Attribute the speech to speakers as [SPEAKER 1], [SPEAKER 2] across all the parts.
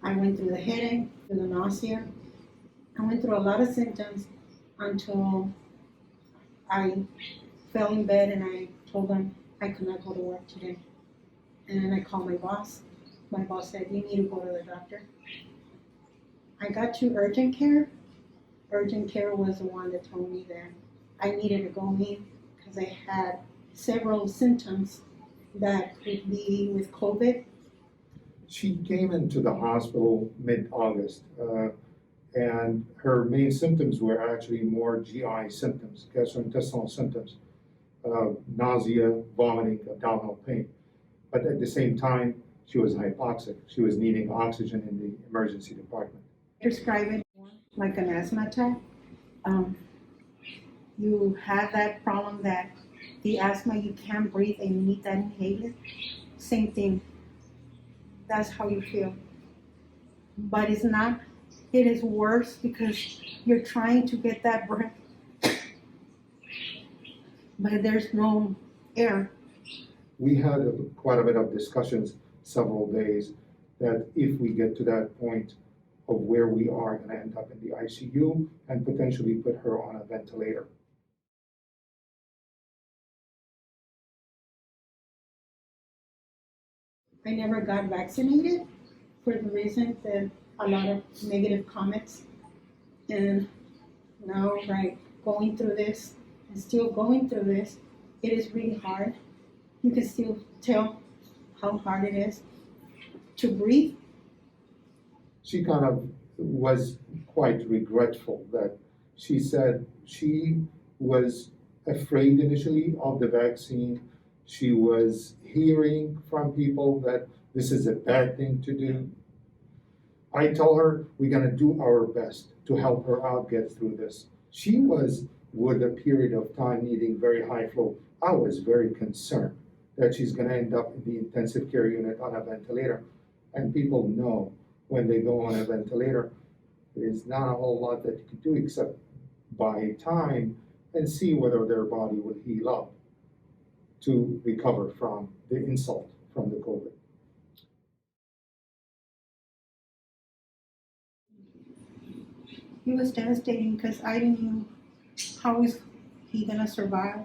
[SPEAKER 1] I went through the headache, through the nausea. I went through a lot of symptoms until I fell in bed and I told them I could not go to work today. And I called my boss. My boss said, you need to go to the doctor. I got to urgent care. Urgent care was the one that told me that I needed to go in because I had several symptoms that could be with COVID.
[SPEAKER 2] She came into the hospital mid-August, and her main symptoms were actually more GI symptoms, gastrointestinal symptoms, nausea, vomiting, abdominal pain. But at the same time, she was hypoxic. She was needing oxygen in the emergency department.
[SPEAKER 1] Describe it like an asthma attack. You have that problem that the asthma, you can't breathe and you need that inhaler. Same thing. That's how you feel. But it's not, it is worse because you're trying to get that breath, but there's no air.
[SPEAKER 2] We had quite a bit of discussions several days that if we get to that point of where we are going to end up in the ICU and potentially put her on a ventilator.
[SPEAKER 1] I never got vaccinated for the reason that a lot of negative comments. And now, right, going through this and still going through this, it is really hard. You can still tell how hard it is to breathe.
[SPEAKER 2] She kind of was quite regretful that she said she was afraid initially of the vaccine. She was hearing from people that this is a bad thing to do. I tell her we're going to do our best to help her out get through this. She was, with a period of time, needing very high flow. I was very concerned that she's going to end up in the intensive care unit on a ventilator. And people know when they go on a ventilator, there's not a whole lot that you can do except buy time and see whether their body will heal up to recover from the insult from the COVID.
[SPEAKER 1] It was devastating because I didn't know how is he gonna survive?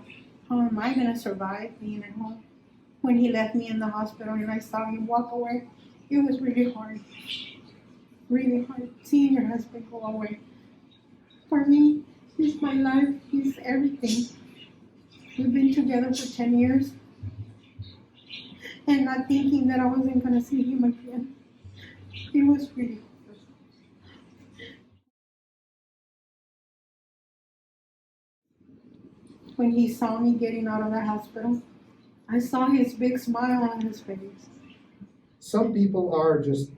[SPEAKER 1] How am I gonna survive being at home? When he left me in the hospital and I saw him walk away, it was really hard. Really hard seeing your husband go away. For me, he's my life, he's everything. We've been together for 10 years and not thinking that I wasn't gonna see him again. It was really hard. When he saw me getting out of the hospital, I saw his big smile on his face.
[SPEAKER 2] Some people are just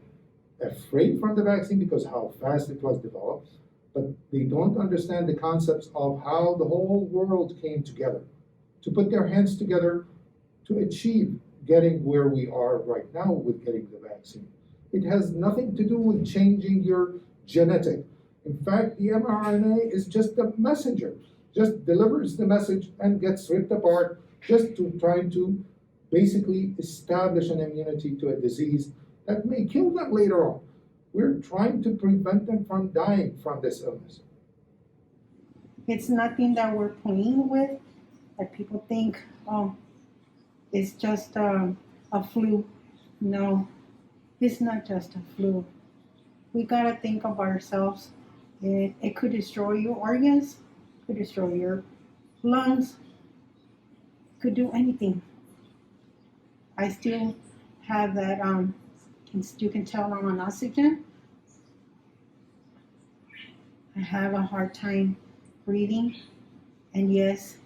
[SPEAKER 2] afraid from the vaccine because how fast it was developed, but they don't understand the concepts of how the whole world came together to put their hands together to achieve getting where we are right now with getting the vaccine. It has nothing to do with changing your genetic. In fact, the mRNA is just a messenger, just delivers the message and gets ripped apart just to try to basically establish an immunity to a disease that may kill them later on. We're trying to prevent them from dying from this illness.
[SPEAKER 1] It's nothing that we're playing with, that people think, oh, it's just a flu. No, it's not just a flu. We gotta think of ourselves. It could destroy your organs, could destroy your lungs, could do anything. I still have that, you can tell I'm on oxygen. I have a hard time breathing, and yes,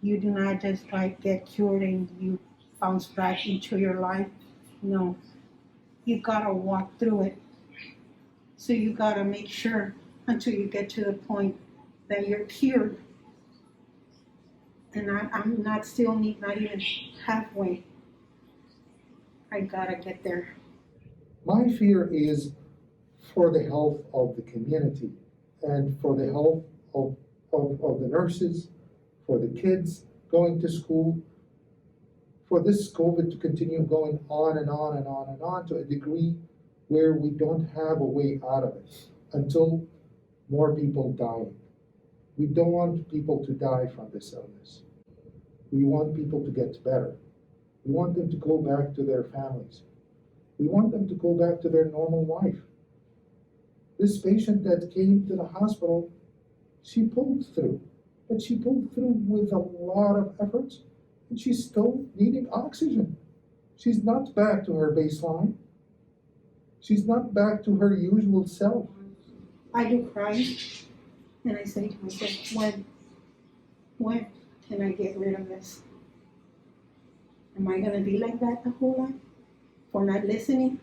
[SPEAKER 1] you do not just like get cured and you bounce back into your life. No, you gotta walk through it. So you gotta make sure until you get to the point that you're cured. And I'm not even halfway. I gotta get there.
[SPEAKER 2] My fear is for the health of the community and for the health of the nurses, for the kids going to school, for this COVID to continue going on and on and on and on to a degree where we don't have a way out of it until more people die. We don't want people to die from this illness. We want people to get better. We want them to go back to their families. We want them to go back to their normal life. This patient that came to the hospital, she pulled through, but she pulled through with a lot of efforts, and she's still needing oxygen. She's not back to her baseline. She's not back to her usual self.
[SPEAKER 1] I do cry, and I say to myself, when can I get rid of this? Am I gonna be like that the whole life? For not listening?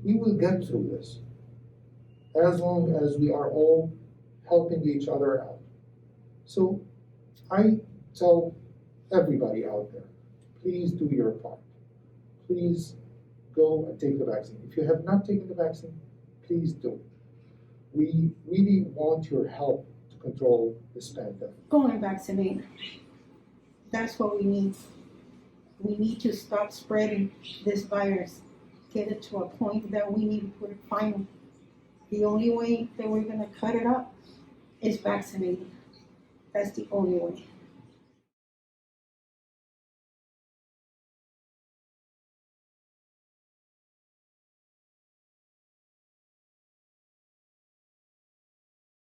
[SPEAKER 2] We will get through this as long as we are all helping each other out. So I tell everybody out there, please do your part. Please go and take the vaccine. If you have not taken the vaccine, please do. We really want your help to control this pandemic.
[SPEAKER 1] Go and vaccinate. That's what we need. We need to stop spreading this virus. Get it to a point that we need to put it final. The only way that we're gonna cut it up is vaccinating. That's the only way.